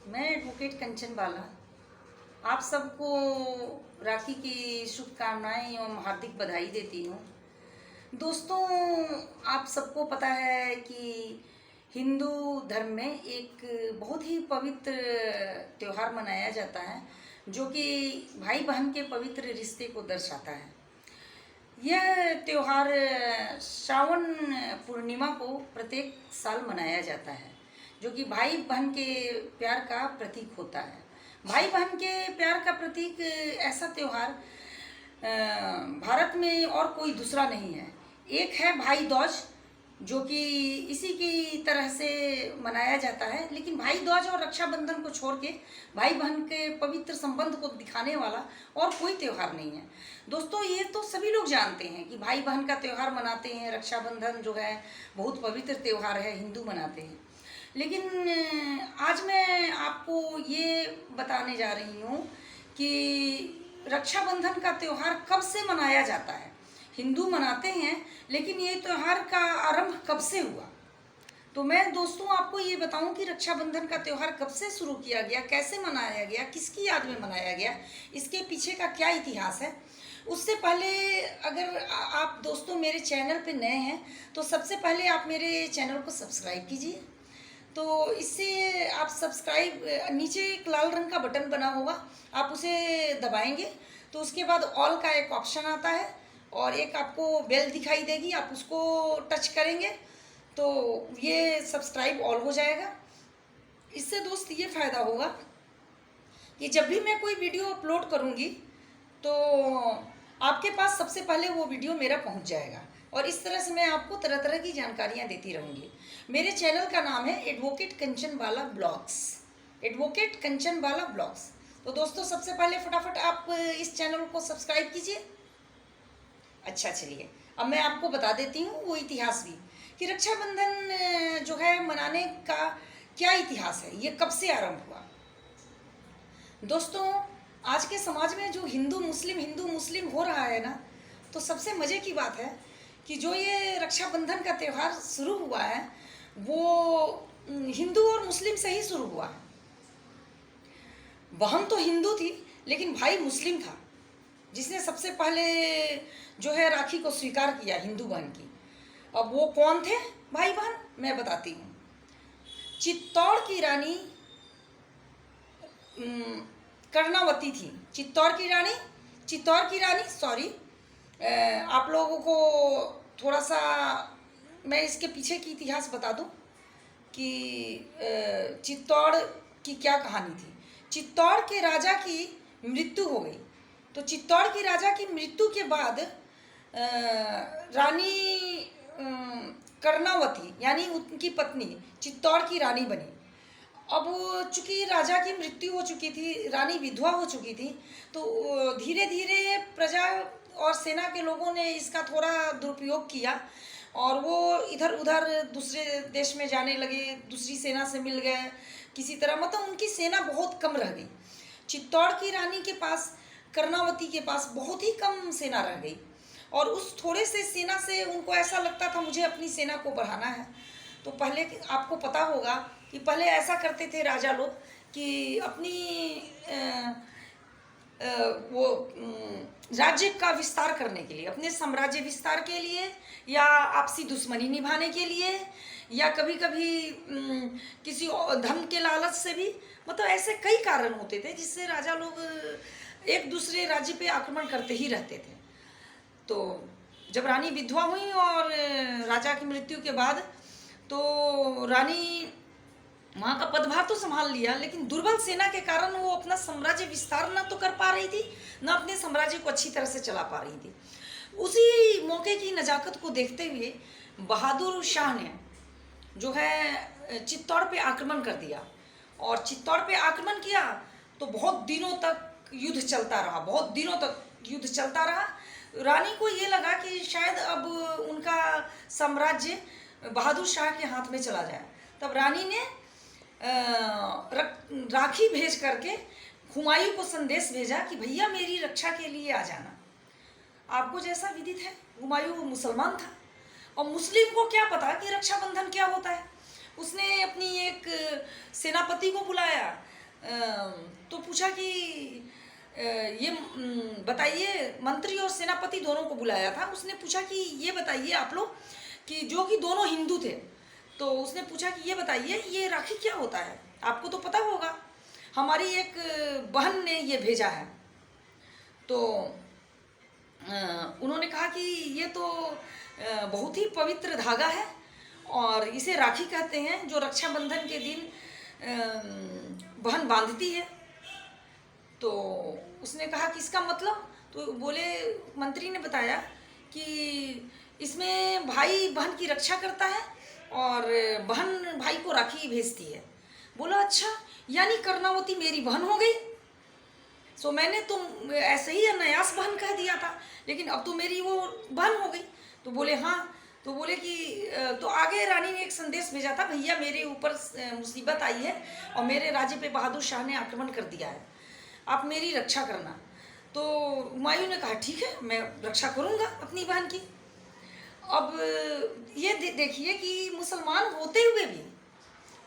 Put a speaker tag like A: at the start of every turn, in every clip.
A: मैं एडवोकेट कंचन बाला आप सबको राखी की शुभकामनाएं एवं हार्दिक बधाई देती हूँ। दोस्तों, आप सबको पता है कि हिंदू धर्म में एक बहुत ही पवित्र त्योहार मनाया जाता है जो कि भाई बहन के पवित्र रिश्ते को दर्शाता है। यह त्योहार श्रावण पूर्णिमा को प्रत्येक साल मनाया जाता है जो कि भाई बहन के प्यार का प्रतीक होता है। भाई बहन के प्यार का प्रतीक ऐसा त्योहार भारत में और कोई दूसरा नहीं है। एक है भाई दूज जो कि इसी की तरह से मनाया जाता है, लेकिन भाई दूज और रक्षाबंधन को छोड़ के भाई बहन के पवित्र संबंध को दिखाने वाला और कोई त्यौहार नहीं है। दोस्तों, ये तो सभी लोग जानते हैं कि भाई बहन का त्यौहार मनाते हैं। रक्षाबंधन जो है बहुत पवित्र त्यौहार है, हिंदू मनाते हैं। लेकिन आज मैं आपको ये बताने जा रही हूँ कि रक्षाबंधन का त्यौहार कब से मनाया जाता है। हिंदू मनाते हैं, लेकिन ये त्यौहार का आरंभ कब से हुआ। तो मैं दोस्तों आपको ये बताऊं कि रक्षाबंधन का त्यौहार कब से शुरू किया गया, कैसे मनाया गया, किसकी याद में मनाया गया, इसके पीछे का क्या इतिहास है। उससे पहले अगर आप दोस्तों मेरे चैनल पे नए हैं तो सबसे पहले आप मेरे चैनल को सब्सक्राइब कीजिए। तो इससे आप सब्सक्राइब, नीचे एक लाल रंग का बटन बना होगा, आप उसे दबाएंगे तो उसके बाद ऑल का एक ऑप्शन आता है और एक आपको बेल दिखाई देगी, आप उसको टच करेंगे तो ये सब्सक्राइब ऑल हो जाएगा। इससे दोस्त ये फ़ायदा होगा कि जब भी मैं कोई वीडियो अपलोड करूँगी तो आपके पास सबसे पहले वो वीडियो मेरा पहुँच जाएगा और इस तरह से मैं आपको तरह तरह की जानकारियाँ देती रहूँगी। मेरे चैनल का नाम है एडवोकेट कंचन बाला ब्लॉग्स, एडवोकेट कंचन बाला ब्लॉग्स। तो दोस्तों सबसे पहले फटाफट आप इस चैनल को सब्सक्राइब कीजिए। अच्छा, चलिए अब मैं आपको बता देती हूँ वो इतिहास भी कि रक्षाबंधन जो है मनाने का क्या इतिहास है, ये कब से आरंभ हुआ। दोस्तों, आज के समाज में जो हिंदू मुस्लिम हो रहा है ना, तो सबसे मज़े की बात है कि जो ये रक्षाबंधन का त्यौहार शुरू हुआ है वो हिंदू और मुस्लिम से ही शुरू हुआ है। बहन तो हिंदू थी लेकिन भाई मुस्लिम था, जिसने सबसे पहले जो है राखी को स्वीकार किया हिंदू बहन की। अब वो कौन थे भाई बहन, मैं बताती हूँ। चित्तौड़ की रानी कर्णावती थी। चित्तौड़ की रानी सॉरी, आप लोगों को थोड़ा सा मैं इसके पीछे की इतिहास बता दूं कि चित्तौड़ की क्या कहानी थी। चित्तौड़ के राजा की मृत्यु हो गई, तो चित्तौड़ की राजा की मृत्यु के बाद रानी कर्णावती यानी उनकी पत्नी चित्तौड़ की रानी बनी। अब चूंकि राजा की मृत्यु हो चुकी थी, रानी विधवा हो चुकी थी, तो धीरे धीरे प्रजा और सेना के लोगों ने इसका थोड़ा दुरुपयोग किया और वो इधर उधर दूसरे देश में जाने लगे, दूसरी सेना से मिल गए किसी तरह, मतलब उनकी सेना बहुत कम रह गई। चित्तौड़ की रानी के पास, कर्णावती के पास बहुत ही कम सेना रह गई और उस थोड़े से सेना से उनको ऐसा लगता था मुझे अपनी सेना को बढ़ाना है। तो पहले आपको पता होगा कि पहले ऐसा करते थे राजा लोग कि अपनी वो राज्य का विस्तार करने के लिए, अपने साम्राज्य विस्तार के लिए या आपसी दुश्मनी निभाने के लिए या कभी कभी किसी धन के लालच से भी, मतलब ऐसे कई कारण होते थे जिससे राजा लोग एक दूसरे राज्य पे आक्रमण करते ही रहते थे। तो जब रानी विधवा हुई और राजा की मृत्यु के बाद तो रानी वहाँ का पदभार तो संभाल लिया, लेकिन दुर्बल सेना के कारण वो अपना साम्राज्य विस्तार ना तो कर पा रही थी, ना अपने साम्राज्य को अच्छी तरह से चला पा रही थी। उसी मौके की नज़ाकत को देखते हुए बहादुर शाह ने जो है चित्तौड़ पे आक्रमण कर दिया और चित्तौड़ पे आक्रमण किया तो बहुत दिनों तक युद्ध चलता रहा, बहुत दिनों तक युद्ध चलता रहा। रानी को ये लगा कि शायद अब उनका साम्राज्य बहादुर शाह के हाथ में चला जाए। तब रानी ने राखी भेज करके हुमायूं को संदेश भेजा कि भैया मेरी रक्षा के लिए आ जाना। आपको जैसा विदित है हुमायूं मुसलमान था और मुस्लिम को क्या पता कि रक्षाबंधन क्या होता है। उसने अपनी एक सेनापति को बुलाया तो पूछा कि ये बताइए, मंत्री और सेनापति दोनों को बुलाया था। उसने पूछा कि ये बताइए आप लोग, कि जो कि दोनों हिंदू थे, तो उसने पूछा कि ये बताइए ये राखी क्या होता है, आपको तो पता होगा, हमारी एक बहन ने ये भेजा है। तो उन्होंने कहा कि ये तो बहुत ही पवित्र धागा है और इसे राखी कहते हैं, जो रक्षाबंधन के दिन बहन बांधती है। तो उसने कहा कि इसका मतलब, तो बोले, मंत्री ने बताया कि इसमें भाई बहन की रक्षा करता है और बहन भाई को राखी भेजती है। बोला अच्छा, यानी कर्णावती मेरी बहन हो गई। सो मैंने तो ऐसे ही अनायास बहन कह दिया था, लेकिन अब तो मेरी वो बहन हो गई। तो बोले हाँ। तो बोले कि तो आगे रानी ने एक संदेश भेजा था, भैया मेरे ऊपर मुसीबत आई है और मेरे राज्य पे बहादुर शाह ने आक्रमण कर दिया है, आप मेरी रक्षा करना। तो हुमायूं ने कहा ठीक है, मैं रक्षा करूँगा अपनी बहन की। अब ये देखिए कि मुसलमान होते हुए भी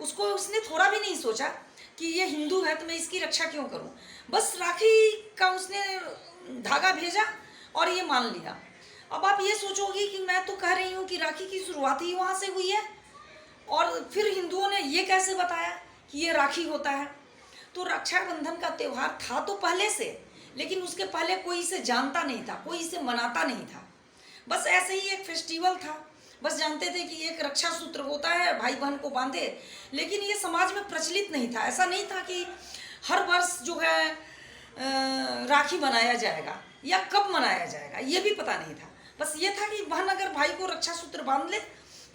A: उसने थोड़ा भी नहीं सोचा कि ये हिंदू है तो मैं इसकी रक्षा क्यों करूं। बस राखी का उसने धागा भेजा और ये मान लिया। अब आप ये सोचोगी कि मैं तो कह रही हूँ कि राखी की शुरुआत ही वहाँ से हुई है, और फिर हिंदुओं ने ये कैसे बताया कि ये राखी होता है। तो रक्षाबंधन का त्यौहार था तो पहले से, लेकिन उसके पहले कोई इसे जानता नहीं था, कोई इसे मनाता नहीं था। बस ऐसे ही एक फेस्टिवल था, बस जानते थे कि एक रक्षा सूत्र होता है, भाई बहन को बांधे, लेकिन ये समाज में प्रचलित नहीं था। ऐसा नहीं था कि हर वर्ष जो है राखी मनाया जाएगा या कब मनाया जाएगा, ये भी पता नहीं था। बस ये था कि बहन अगर भाई को रक्षा सूत्र बांध ले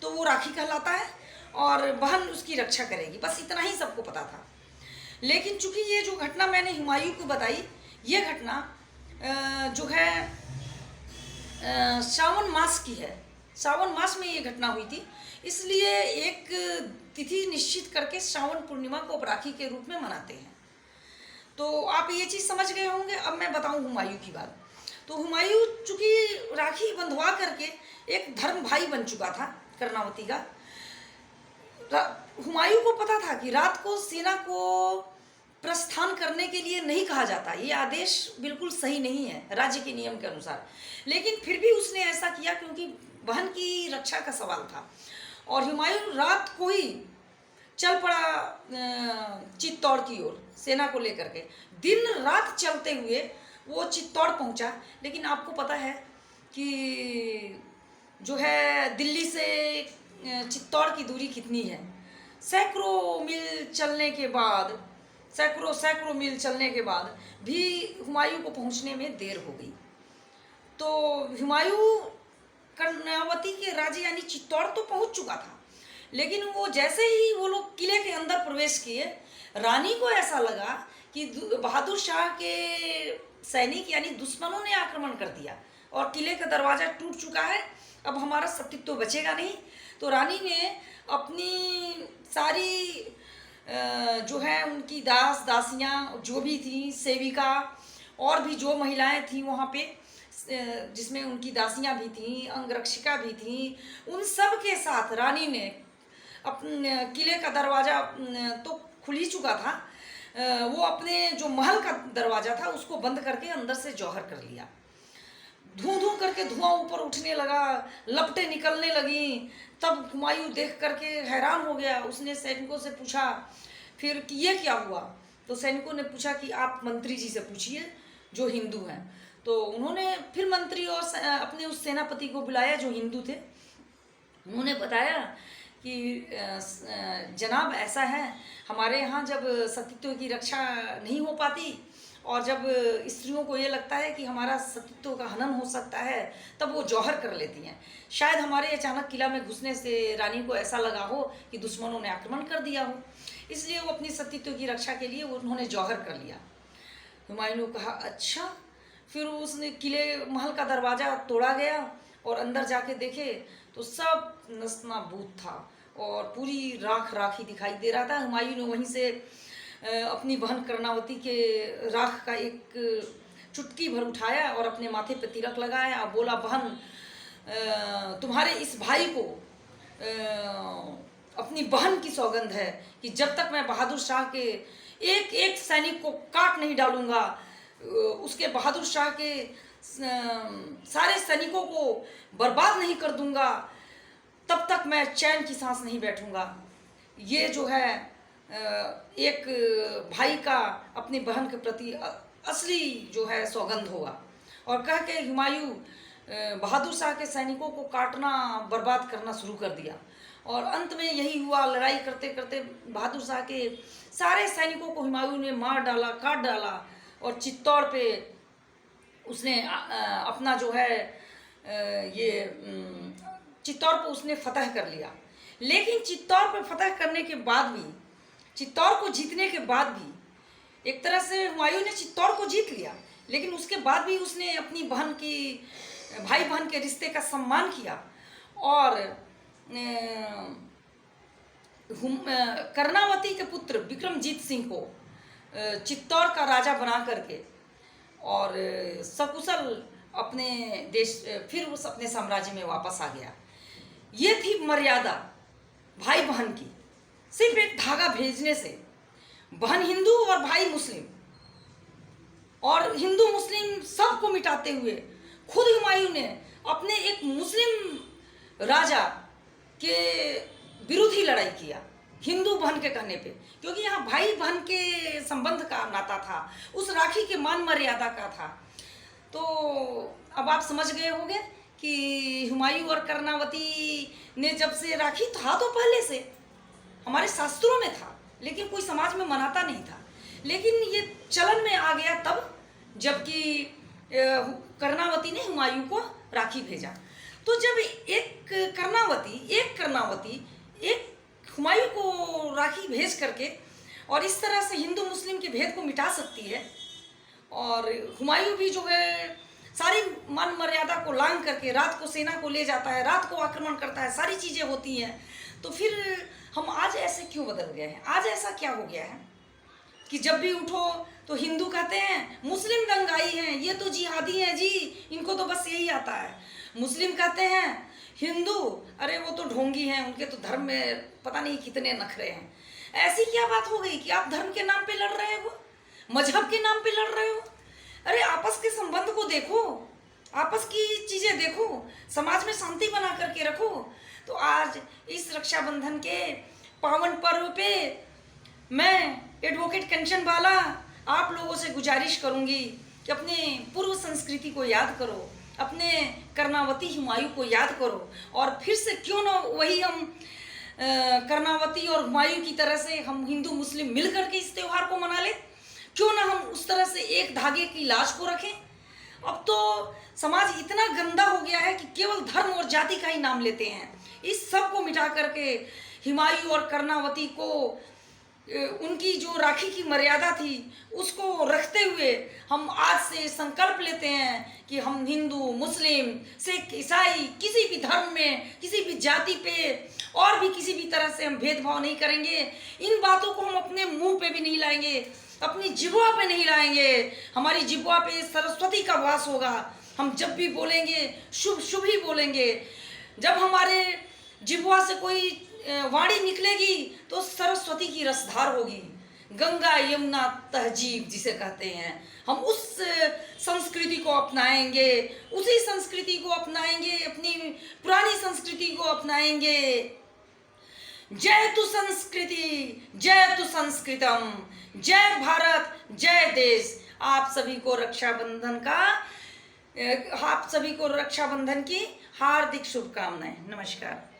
A: तो वो राखी कहलाता है और बहन उसकी रक्षा करेगी, बस इतना ही सबको पता था। लेकिन चूंकि ये जो घटना मैंने हुमायूं को बताई, ये घटना जो है श्रावण मास की है, श्रावण मास में ये घटना हुई थी, इसलिए एक तिथि निश्चित करके श्रावण पूर्णिमा को राखी के रूप में मनाते हैं। तो आप ये चीज़ समझ गए होंगे। अब मैं बताऊं हुमायूं की बात। तो हुमायूं चूंकि राखी बंधवा करके एक धर्म भाई बन चुका था कर्णावती का, हुमायूं को पता था कि रात को सेना को प्रस्थान करने के लिए नहीं कहा जाता, ये आदेश बिल्कुल सही नहीं है राज्य के नियम के अनुसार, लेकिन फिर भी उसने ऐसा किया क्योंकि बहन की रक्षा का सवाल था। और हुमायूं रात को ही चल पड़ा चित्तौड़ की ओर सेना को लेकर के। दिन रात चलते हुए वो चित्तौड़ पहुंचा, लेकिन आपको पता है कि जो है दिल्ली से चित्तौड़ की दूरी कितनी है। सैकड़ों मील चलने के बाद, सैकड़ों मील चलने के बाद भी हुमायूं को पहुंचने में देर हो गई। तो हुमायूं कर्णावती के राज्य यानी चित्तौड़ तो पहुंच चुका था, लेकिन वो जैसे ही वो लोग किले के अंदर प्रवेश किए, रानी को ऐसा लगा कि बहादुर शाह के सैनिक यानी दुश्मनों ने आक्रमण कर दिया और किले का दरवाज़ा टूट चुका है, अब हमारा अस्तित्व तो बचेगा नहीं। तो रानी ने अपनी सारी जो है उनकी दासियाँ जो भी थी, सेविका और भी जो महिलाएं थी वहाँ पे, जिसमें उनकी दासियाँ भी थीं, अंगरक्षिका भी थीं, उन सब के साथ रानी ने अपने किले का दरवाज़ा तो खुल ही चुका था, वो अपने जो महल का दरवाज़ा था उसको बंद करके अंदर से जौहर कर लिया। धूं धूं करके धुआं ऊपर उठने लगा, लपटें निकलने लगी। तब हुमायूं देख करके हैरान हो गया। उसने सैनिकों से पूछा फिर कि ये क्या हुआ। तो सैनिकों ने पूछा कि आप मंत्री जी से पूछिए जो हिंदू हैं। तो उन्होंने फिर मंत्री और अपने उस सेनापति को बुलाया जो हिंदू थे। उन्होंने बताया कि जनाब ऐसा है, हमारे यहाँ जब सतीत्व की रक्षा नहीं हो पाती और जब स्त्रियों को ये लगता है कि हमारा सतीत्व का हनन हो सकता है, तब वो जौहर कर लेती हैं। शायद हमारे अचानक किला में घुसने से रानी को ऐसा लगा हो कि दुश्मनों ने आक्रमण कर दिया हो, इसलिए वो अपनी सतीत्व की रक्षा के लिए उन्होंने जौहर कर लिया। हुमायूं ने कहा अच्छा। फिर उसने किले महल का दरवाज़ा तोड़ा गया और अंदर जाके देखे तो सब नस्तानाबूद था और पूरी राख राख ही दिखाई दे रहा था। हुमायूं ने वहीं से अपनी बहन कर्णावती के राख का एक चुटकी भर उठाया और अपने माथे पे तिलक लगाया और बोला, बहन तुम्हारे इस भाई को अपनी बहन की सौगंध है कि जब तक मैं बहादुर शाह के एक एक सैनिक को काट नहीं डालूंगा, उसके बहादुर शाह के सारे सैनिकों को बर्बाद नहीं कर दूंगा, तब तक मैं चैन की सांस नहीं बैठूंगा। ये जो है एक भाई का अपनी बहन के प्रति असली जो है सौगंध होगा। और कह के हुमायूं बहादुर शाह के सैनिकों को काटना बर्बाद करना शुरू कर दिया और अंत में यही हुआ। लड़ाई करते करते बहादुर शाह के सारे सैनिकों को हुमायूं ने मार डाला, काट डाला और चित्तौड़ पे उसने अपना जो है ये चित्तौड़ पे उसने फतह कर लिया। लेकिन चित्तौड़ पे फतह करने के बाद भी, चित्तौड़ को जीतने के बाद भी एक तरह से हुमायूं ने चित्तौड़ को जीत लिया, लेकिन उसके बाद भी उसने अपनी बहन की, भाई बहन के रिश्ते का सम्मान किया और कर्णावती के पुत्र विक्रमजीत सिंह को चित्तौड़ का राजा बना करके और सकुशल अपने देश फिर उस अपने साम्राज्य में वापस आ गया। ये थी मर्यादा भाई बहन की। सिर्फ एक धागा भेजने से बहन हिंदू और भाई मुस्लिम, और हिंदू मुस्लिम सबको मिटाते हुए खुद हुमायूं ने अपने एक मुस्लिम राजा के विरुद्ध ही लड़ाई किया हिंदू बहन के कहने पे, क्योंकि यहाँ भाई बहन के संबंध का नाता था, उस राखी के मान मर्यादा का था। तो अब आप समझ गए होंगे कि हुमायूं और कर्णावती ने जब से राखी था तो पहले से हमारे शास्त्रों में था, लेकिन कोई समाज में मनाता नहीं था। लेकिन ये चलन में आ गया तब जबकि कर्णावती ने हुमायूं को राखी भेजा। तो जब एक कर्णावती एक हुमायूं को राखी भेज करके और इस तरह से हिंदू मुस्लिम के भेद को मिटा सकती है, और हुमायूं भी जो है सारी मान मर्यादा को लांघ करके रात को सेना को ले जाता है, रात को आक्रमण करता है, सारी चीज़ें होती हैं, तो फिर हम आज ऐसे क्यों बदल गए हैं? आज ऐसा क्या हो गया है कि जब भी उठो तो हिंदू कहते हैं, मुस्लिम दंगाई हैं, ये तो जिहादी हैं जी, इनको तो बस यही आता है। मुस्लिम कहते हैं हिंदू, अरे वो तो ढोंगी हैं, उनके तो धर्म में पता नहीं कितने नखरे हैं। ऐसी क्या बात हो गई कि आप धर्म के नाम पे लड़ रहे हो, मजहब के नाम पे लड़ रहे हो? अरे आपस के संबंध को देखो, आपस की चीज़ें देखो, समाज में शांति बना करके रखो। तो आज इस रक्षाबंधन के पावन पर्व पे मैं एडवोकेट कंचन बाला आप लोगों से गुजारिश करूंगी कि अपने पूर्व संस्कृति को याद करो, अपने कर्णावती हुमायूं को याद करो, और फिर से क्यों ना वही हम कर्णावती और हुमायूं की तरह से हम हिंदू मुस्लिम मिल करके इस त्यौहार को मना लें। क्यों ना हम उस तरह से एक धागे की लाज को रखें। अब तो समाज इतना गंदा हो गया है कि केवल धर्म और जाति का ही नाम लेते हैं। इस सब को मिटा करके हुमायूं और कर्णावती को उनकी जो राखी की मर्यादा थी उसको रखते हुए हम आज से संकल्प लेते हैं कि हम हिंदू मुस्लिम सिख ईसाई किसी भी धर्म में, किसी भी जाति पे और भी किसी भी तरह से हम भेदभाव नहीं करेंगे। इन बातों को हम अपने मुंह पे भी नहीं लाएंगे, अपनी जिह्वा पे नहीं लाएंगे। हमारी जिह्वा पे सरस्वती का वास होगा। हम जब भी बोलेंगे शुभ शुभ ही बोलेंगे। जब हमारे जिह्वा से कोई वाणी निकलेगी तो सरस्वती की रसधार होगी, गंगा यमुना तहजीब जिसे कहते हैं। हम उस संस्कृति को अपनाएंगे, उसी संस्कृति को अपनाएंगे, अपनी पुरानी संस्कृति को अपनाएंगे। जय तु संस्कृति, जय तु संस्कृतम, जय भारत, जय देश। आप सभी को रक्षाबंधन की हार्दिक शुभकामनाएं। नमस्कार।